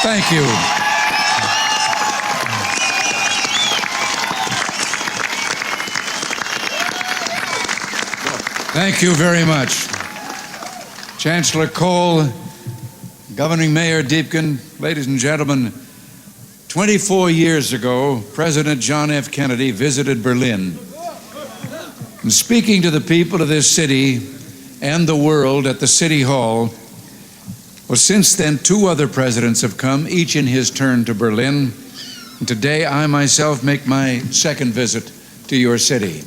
Thank you. Thank you very much. Chancellor Kohl, Governing Mayor Deepkin, ladies and gentlemen, 24 years ago, President John F. Kennedy visited Berlin. And speaking to the people of this city and the world at the City Hall, well, since then, 2 other presidents have come, each in his turn to Berlin. And today, I myself make my second visit to your city.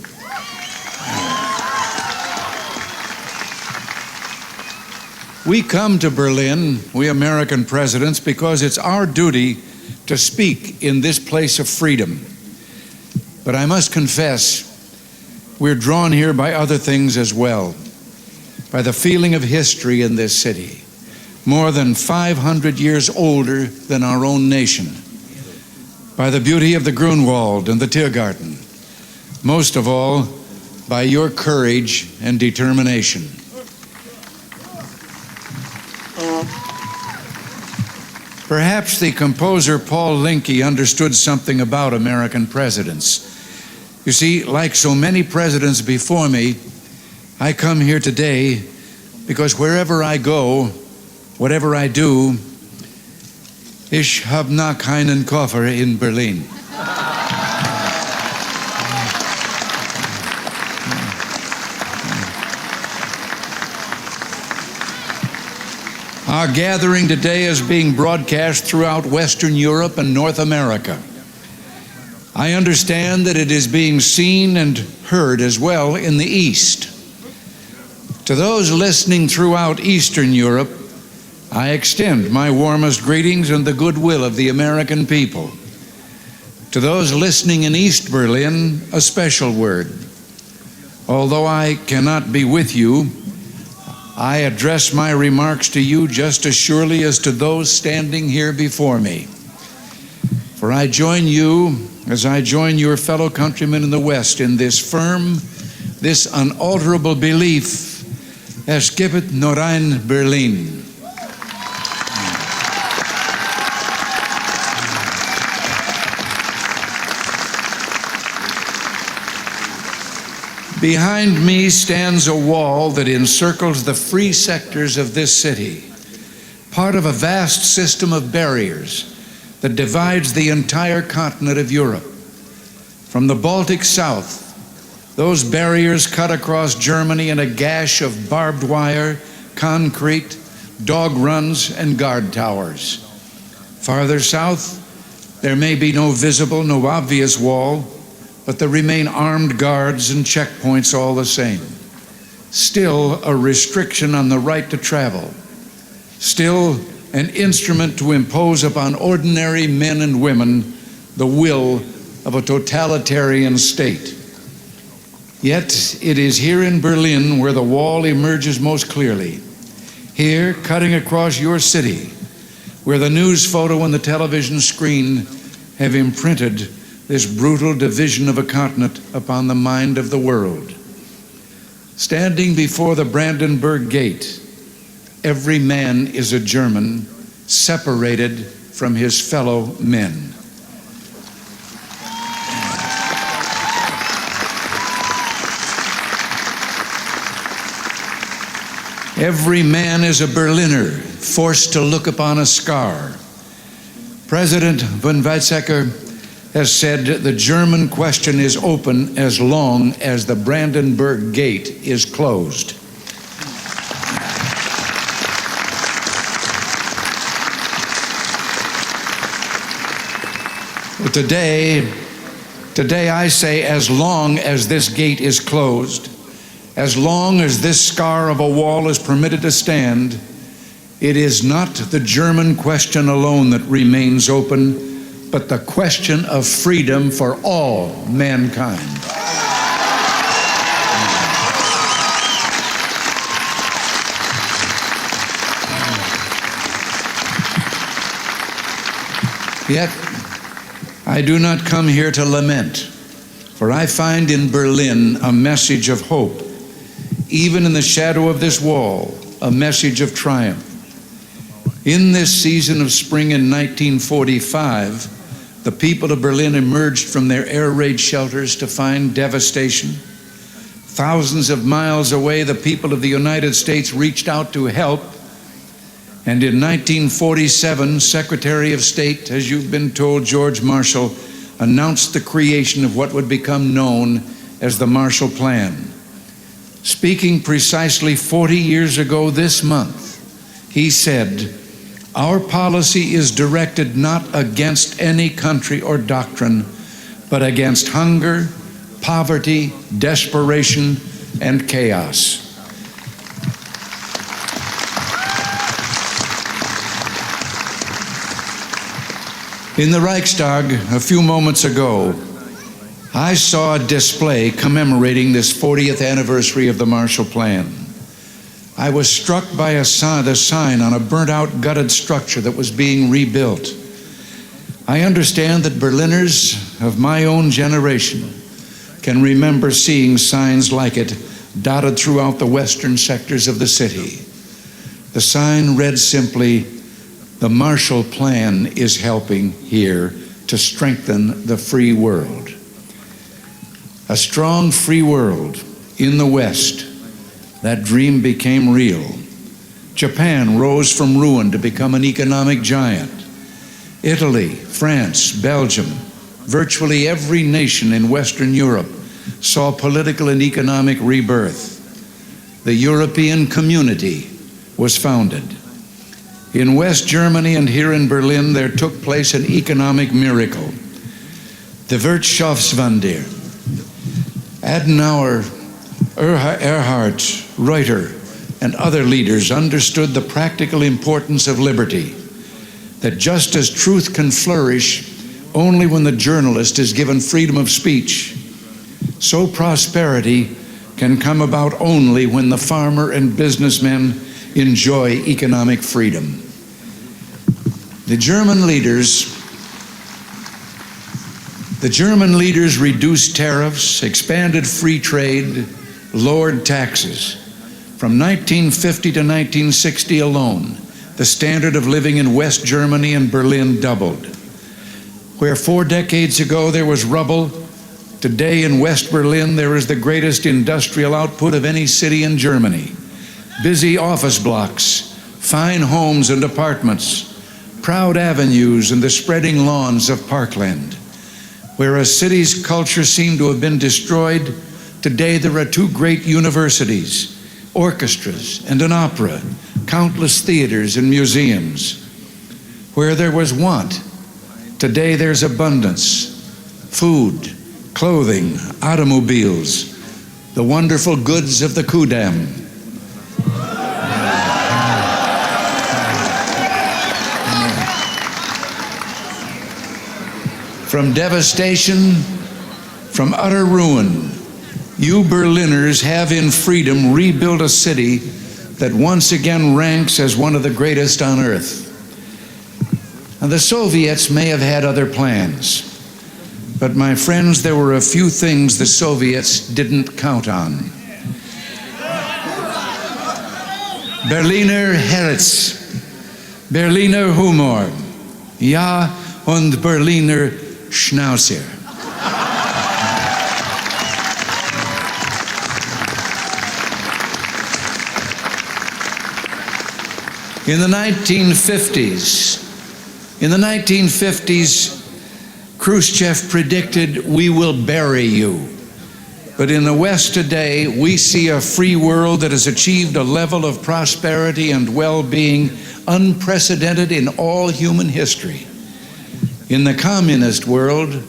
We come to Berlin, we American presidents, because it's our duty to speak in this place of freedom. But I must confess, we're drawn here by other things as well, by the feeling of history in this city, more than 500 years older than our own nation, by the beauty of the Grunwald and the Tiergarten, most of all, by your courage and determination. Perhaps the composer Paul Linke understood something about American presidents. You see, like so many presidents before me, I come here today because wherever I go, whatever I do, ich hab noch keinen Koffer in Berlin. Our gathering today is being broadcast throughout Western Europe and North America. I understand that it is being seen and heard as well in the East. To those listening throughout Eastern Europe, I extend my warmest greetings and the goodwill of the American people. To those listening in East Berlin, a special word. Although I cannot be with you, I address my remarks to you just as surely as to those standing here before me. For I join you as I join your fellow countrymen in the West in this firm, this unalterable belief, es gibt nur ein Berlin. Behind me stands a wall that encircles the free sectors of this city, part of a vast system of barriers that divides the entire continent of Europe. From the Baltic south, those barriers cut across Germany in a gash of barbed wire, concrete, dog runs, and guard towers. Farther south, there may be no visible, no obvious wall, but there remain armed guards and checkpoints all the same. Still a restriction on the right to travel. Still an instrument to impose upon ordinary men and women the will of a totalitarian state. Yet it is here in Berlin where the wall emerges most clearly. Here, cutting across your city, where the news photo and the television screen have imprinted this brutal division of a continent upon the mind of the world. Standing before the Brandenburg Gate, every man is a German, separated from his fellow men. Every man is a Berliner, forced to look upon a scar. President von Weizsäcker has said the German question is open as long as the Brandenburg Gate is closed. But today I say, as long as this gate is closed, as long as this scar of a wall is permitted to stand, it is not the German question alone that remains open, but the question of freedom for all mankind. Yet, I do not come here to lament, for I find in Berlin a message of hope. Even in the shadow of this wall, a message of triumph. In this season of spring in 1945, the people of Berlin emerged from their air raid shelters to find devastation. Thousands of miles away, the people of the United States reached out to help. And in 1947, Secretary of State, as you've been told, George Marshall, announced the creation of what would become known as the Marshall Plan. Speaking precisely 40 years ago this month, he said, "Our policy is directed not against any country or doctrine, but against hunger, poverty, desperation, and chaos." In the Reichstag a few moments ago, I saw a display commemorating this 40th anniversary of the Marshall Plan. I was struck by the sign on a burnt-out, gutted structure that was being rebuilt. I understand that Berliners of my own generation can remember seeing signs like it dotted throughout the western sectors of the city. The sign read simply, "The Marshall Plan is helping here to strengthen the free world." A strong free world in the West. That dream became real. Japan rose from ruin to become an economic giant. Italy, France, Belgium, virtually every nation in Western Europe saw political and economic rebirth. The European Community was founded. In West Germany and here in Berlin, there took place an economic miracle. The Wirtschaftswunder. Adenauer, Erhard, Reuter, and other leaders understood the practical importance of liberty, that just as truth can flourish only when the journalist is given freedom of speech, so prosperity can come about only when the farmer and businessmen enjoy economic freedom. The German leaders reduced tariffs, expanded free trade, lowered taxes. From 1950 to 1960 alone, the standard of living in West Germany and Berlin doubled. Where 4 decades ago there was rubble, today in West Berlin there is the greatest industrial output of any city in Germany. Busy office blocks, fine homes and apartments, proud avenues and the spreading lawns of parkland. Where a city's culture seemed to have been destroyed, today there are 2 great universities, orchestras and an opera, countless theaters and museums. Where there was want, today there's abundance, food, clothing, automobiles, the wonderful goods of the Kudamm. From devastation, from utter ruin, you Berliners have in freedom rebuilt a city that once again ranks as one of the greatest on earth. And the Soviets may have had other plans, but my friends, there were a few things the Soviets didn't count on. Berliner Herz, Berliner Humor, ja, und Berliner Schnauzer. In the 1950s, Khrushchev predicted, "We will bury you." But in the West today, we see a free world that has achieved a level of prosperity and well-being unprecedented in all human history. In the communist world,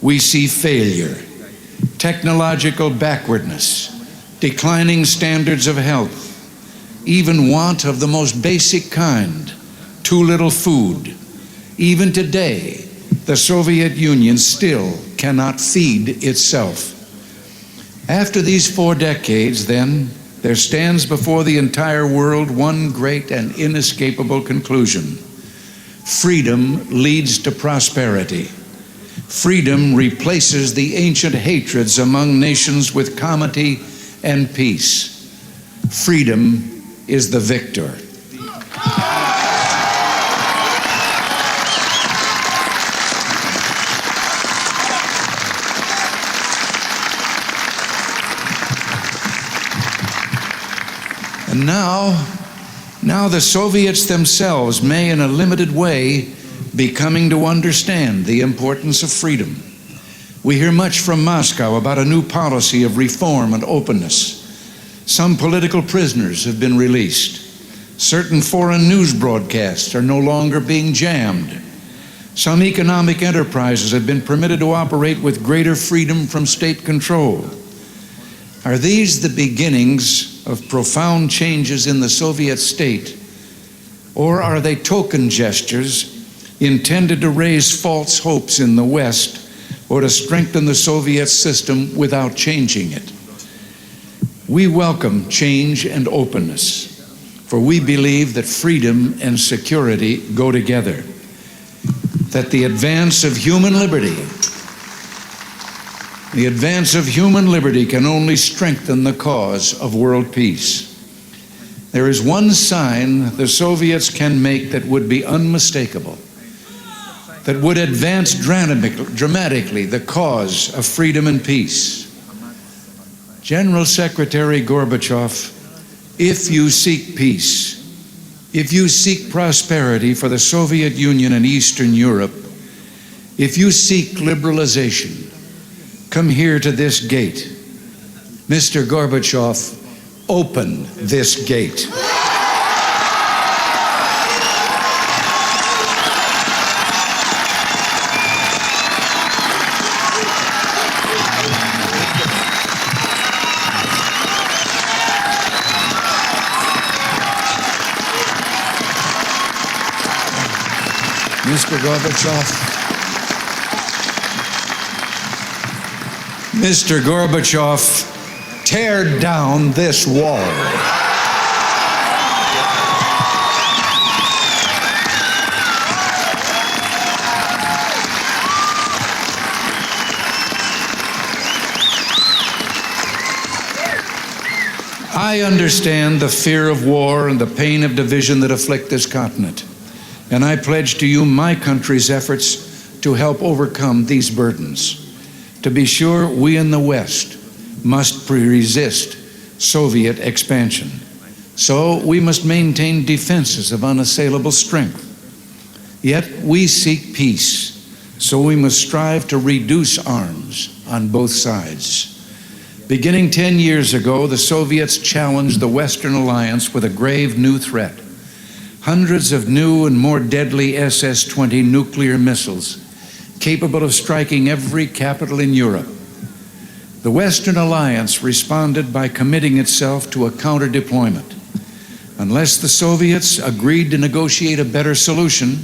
we see failure, technological backwardness, declining standards of health, even want of the most basic kind, too little food. Even today, the Soviet Union still cannot feed itself. After these 4 decades, then, there stands before the entire world one great and inescapable conclusion. Freedom leads to prosperity. Freedom replaces the ancient hatreds among nations with comity and peace. Freedom is the victor. And now the Soviets themselves may, in a limited way, be coming to understand the importance of freedom. We hear much from Moscow about a new policy of reform and openness. Some political prisoners have been released. Certain foreign news broadcasts are no longer being jammed. Some economic enterprises have been permitted to operate with greater freedom from state control. Are these the beginnings of profound changes in the Soviet state, or are they token gestures intended to raise false hopes in the West or to strengthen the Soviet system without changing it? We welcome change and openness, for we believe that freedom and security go together, that the advance of human liberty can only strengthen the cause of world peace. There is one sign the Soviets can make that would be unmistakable, that would advance dramatically the cause of freedom and peace. General Secretary Gorbachev, if you seek peace, if you seek prosperity for the Soviet Union and Eastern Europe, if you seek liberalization, come here to this gate. Mr. Gorbachev, open this gate. Mr. Gorbachev, tear down this wall. I understand the fear of war and the pain of division that afflict this continent, and I pledge to you my country's efforts to help overcome these burdens. To be sure, we in the West must resist Soviet expansion. So we must maintain defenses of unassailable strength. Yet we seek peace, so we must strive to reduce arms on both sides. Beginning 10 years ago, the Soviets challenged the Western alliance with a grave new threat. Hundreds of new and more deadly SS-20 nuclear missiles, capable of striking every capital in Europe. The Western alliance responded by committing itself to a counter-deployment. Unless the Soviets agreed to negotiate a better solution,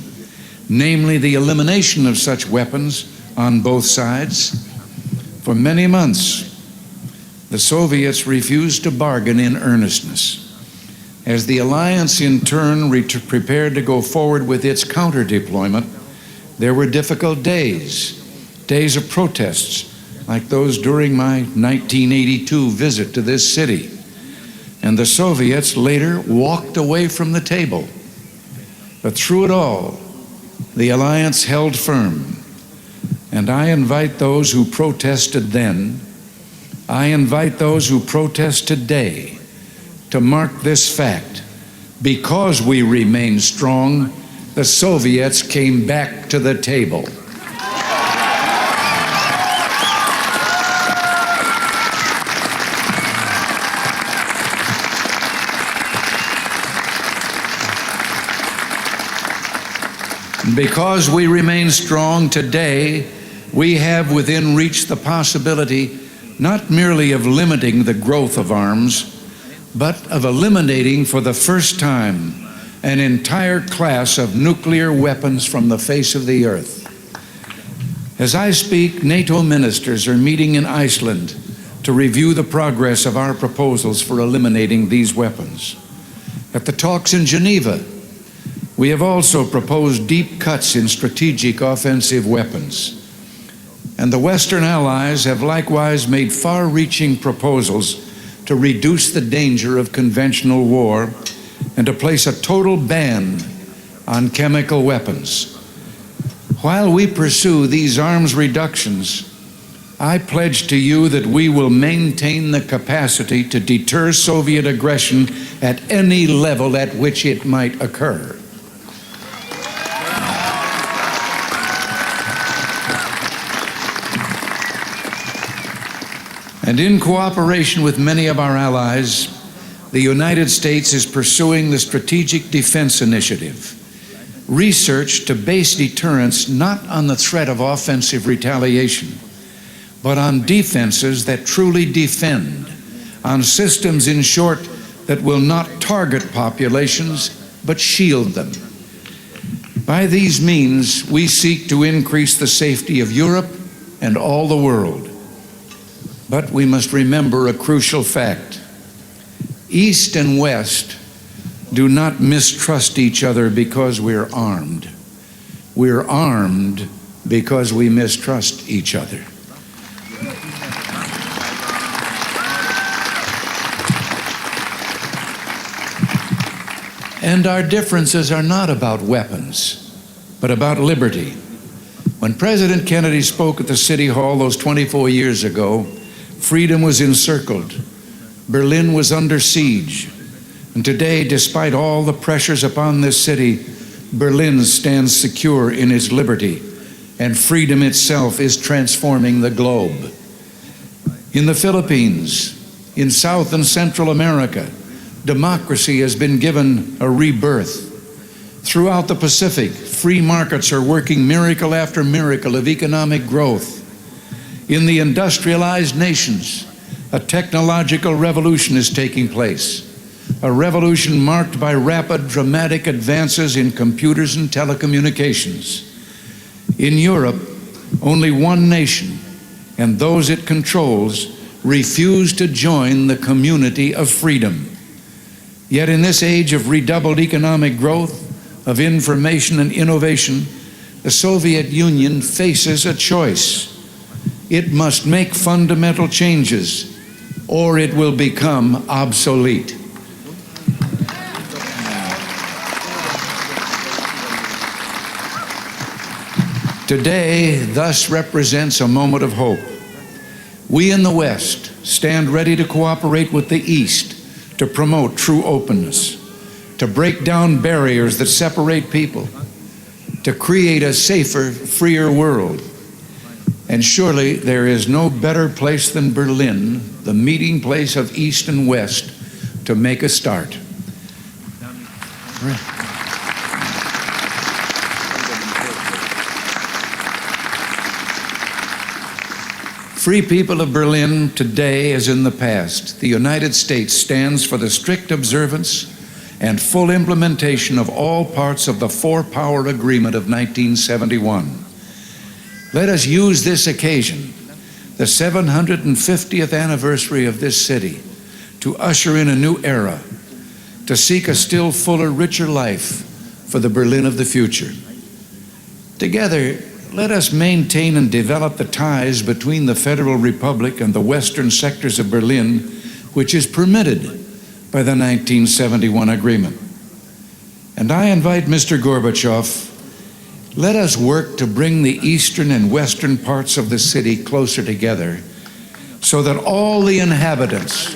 namely the elimination of such weapons on both sides, for many months, the Soviets refused to bargain in earnestness. As the alliance in turn prepared to go forward with its counter-deployment, there were difficult days of protests like those during my 1982 visit to this city. And the Soviets later walked away from the table. But through it all, the alliance held firm. And I invite those who protested then, I invite those who protest today to mark this fact. Because we remain strong, the Soviets came back to the table. Because we remain strong today, we have within reach the possibility not merely of limiting the growth of arms, but of eliminating for the first time an entire class of nuclear weapons from the face of the earth. As I speak, NATO ministers are meeting in Iceland to review the progress of our proposals for eliminating these weapons. At the talks in Geneva, we have also proposed deep cuts in strategic offensive weapons. And the Western allies have likewise made far-reaching proposals to reduce the danger of conventional war and to place a total ban on chemical weapons. While we pursue these arms reductions, I pledge to you that we will maintain the capacity to deter Soviet aggression at any level at which it might occur. And in cooperation with many of our allies, the United States is pursuing the Strategic Defense Initiative, research to base deterrence not on the threat of offensive retaliation, but on defenses that truly defend, on systems, in short, that will not target populations, but shield them. By these means, we seek to increase the safety of Europe and all the world. But we must remember a crucial fact. East and West do not mistrust each other because we're armed. We're armed because we mistrust each other. And our differences are not about weapons, but about liberty. When President Kennedy spoke at the City Hall those 24 years ago, freedom was encircled. Berlin was under siege. And today, despite all the pressures upon this city, Berlin stands secure in its liberty, and freedom itself is transforming the globe. In the Philippines, in South and Central America, democracy has been given a rebirth. Throughout the Pacific, free markets are working miracle after miracle of economic growth. In the industrialized nations, a technological revolution is taking place, a revolution marked by rapid, dramatic advances in computers and telecommunications. In Europe, only one nation, and those it controls, refuse to join the community of freedom. Yet in this age of redoubled economic growth, of information and innovation, the Soviet Union faces a choice. It must make fundamental changes, or it will become obsolete. Today, thus represents a moment of hope. We in the West stand ready to cooperate with the East to promote true openness, to break down barriers that separate people, to create a safer, freer world. And surely there is no better place than Berlin, the meeting place of East and West, to make a start. Free people of Berlin, today as in the past, the United States stands for the strict observance and full implementation of all parts of the Four-Power Agreement of 1971. Let us use this occasion, the 750th anniversary of this city, to usher in a new era, to seek a still fuller, richer life for the Berlin of the future. Together, let us maintain and develop the ties between the Federal Republic and the western sectors of Berlin, which is permitted by the 1971 agreement. And I invite Mr. Gorbachev, let us work to bring the eastern and western parts of the city closer together so that all the inhabitants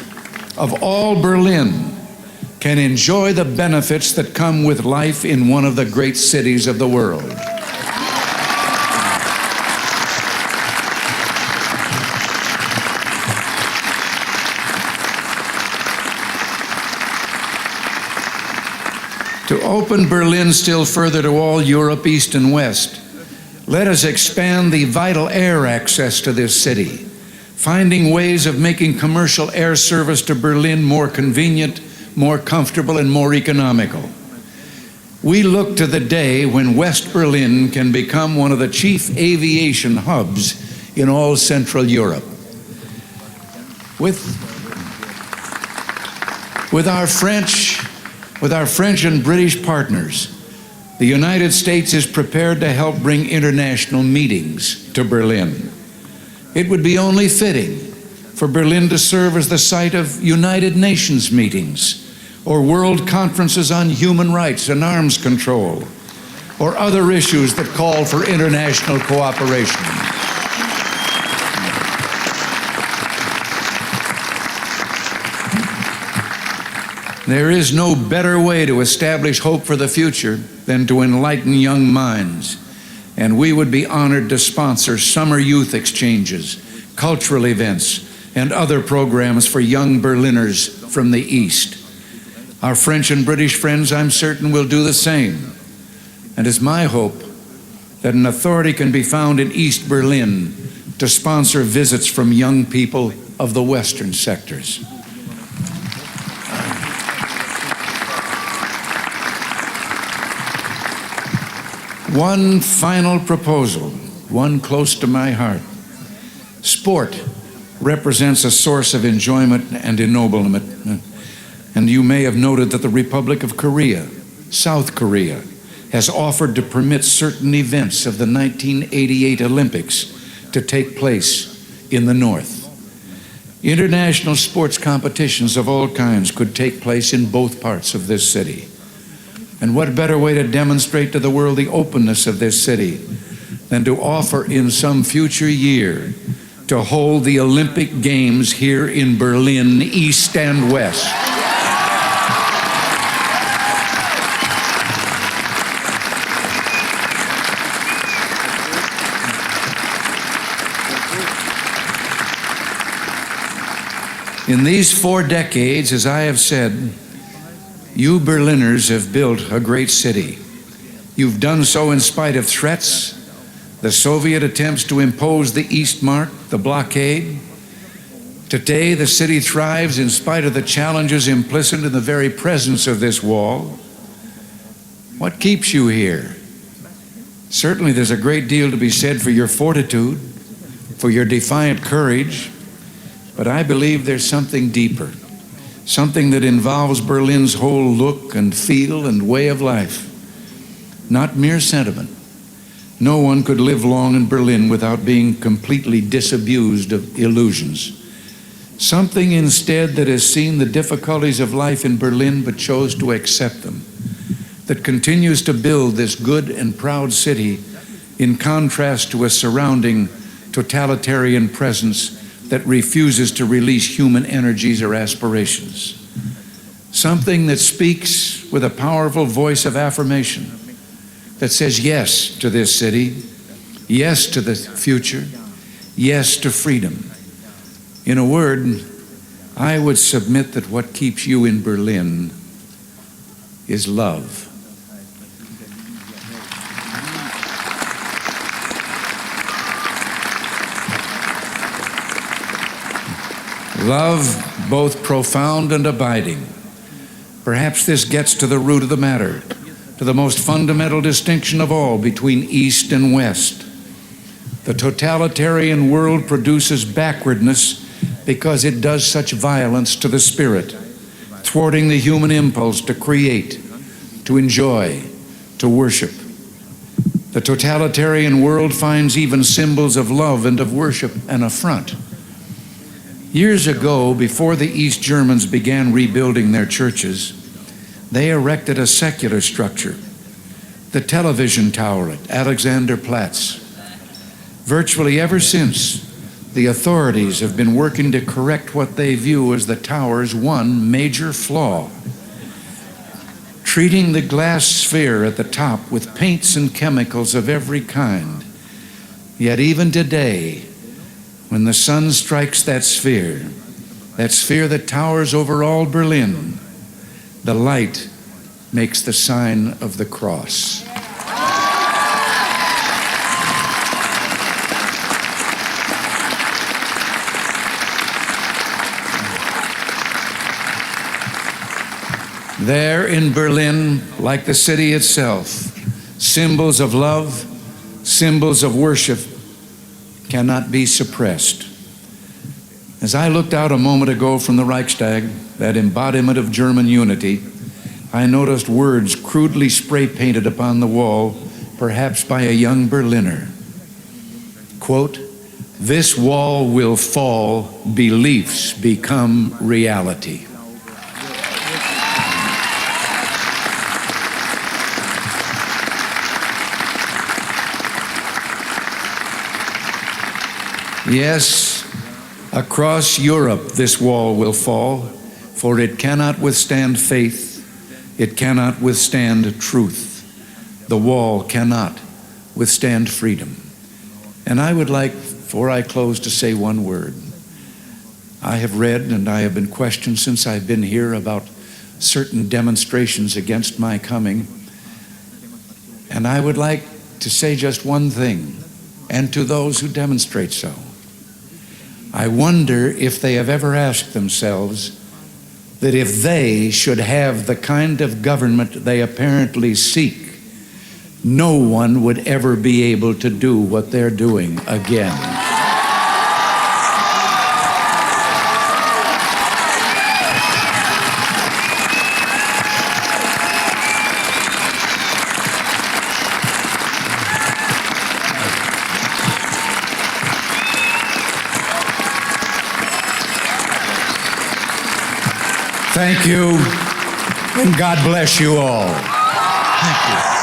of all Berlin can enjoy the benefits that come with life in one of the great cities of the world. To open Berlin still further to all Europe, East and West, let us expand the vital air access to this city, finding ways of making commercial air service to Berlin more convenient, more comfortable, and more economical. We look to the day when West Berlin can become one of the chief aviation hubs in all Central Europe. With our French and British partners, the United States is prepared to help bring international meetings to Berlin. It would be only fitting for Berlin to serve as the site of United Nations meetings, or world conferences on human rights and arms control, or other issues that call for international cooperation. There is no better way to establish hope for the future than to enlighten young minds. And we would be honored to sponsor summer youth exchanges, cultural events, and other programs for young Berliners from the East. Our French and British friends, I'm certain, will do the same. And it's my hope that an authority can be found in East Berlin to sponsor visits from young people of the Western sectors. One final proposal, one close to my heart. Sport represents a source of enjoyment and ennoblement. And you may have noted that the Republic of Korea, South Korea, has offered to permit certain events of the 1988 Olympics to take place in the North. International sports competitions of all kinds could take place in both parts of this city. And what better way to demonstrate to the world the openness of this city than to offer in some future year to hold the Olympic Games here in Berlin, East and West. In these 4 decades, as I have said, you Berliners have built a great city. You've done so in spite of threats, the Soviet attempts to impose the Eastmark, the blockade. Today, the city thrives in spite of the challenges implicit in the very presence of this wall. What keeps you here? Certainly, there's a great deal to be said for your fortitude, for your defiant courage, but I believe there's something deeper. Something that involves Berlin's whole look and feel and way of life. Not mere sentiment. No one could live long in Berlin without being completely disabused of illusions. Something instead that has seen the difficulties of life in Berlin but chose to accept them. That continues to build this good and proud city in contrast to a surrounding totalitarian presence that refuses to release human energies or aspirations. Something that speaks with a powerful voice of affirmation that says yes to this city, yes to the future, yes to freedom. In a word, I would submit that what keeps you in Berlin is love. Love, both profound and abiding. Perhaps this gets to the root of the matter, to the most fundamental distinction of all between East and West. The totalitarian world produces backwardness because it does such violence to the spirit, thwarting the human impulse to create, to enjoy, to worship. The totalitarian world finds even symbols of love and of worship an affront. Years ago, before the East Germans began rebuilding their churches, they erected a secular structure, the television tower at Alexanderplatz. Virtually ever since, the authorities have been working to correct what they view as the tower's one major flaw, treating the glass sphere at the top with paints and chemicals of every kind. Yet even today, when the sun strikes that sphere that towers over all Berlin, the light makes the sign of the cross. There in Berlin, like the city itself, symbols of love, symbols of worship cannot be suppressed. As I looked out a moment ago from the Reichstag, that embodiment of German unity, I noticed words crudely spray painted upon the wall, perhaps by a young Berliner. Quote, "This wall will fall, beliefs become reality." Yes, across Europe this wall will fall, for it cannot withstand faith, it cannot withstand truth. The wall cannot withstand freedom. And I would like, before I close, to say one word. I have read and I have been questioned since I've been here about certain demonstrations against my coming. And I would like to say just one thing, and to those who demonstrate so. I wonder if they have ever asked themselves that if they should have the kind of government they apparently seek, no one would ever be able to do what they're doing again. Thank you, and God bless you all. Thank you.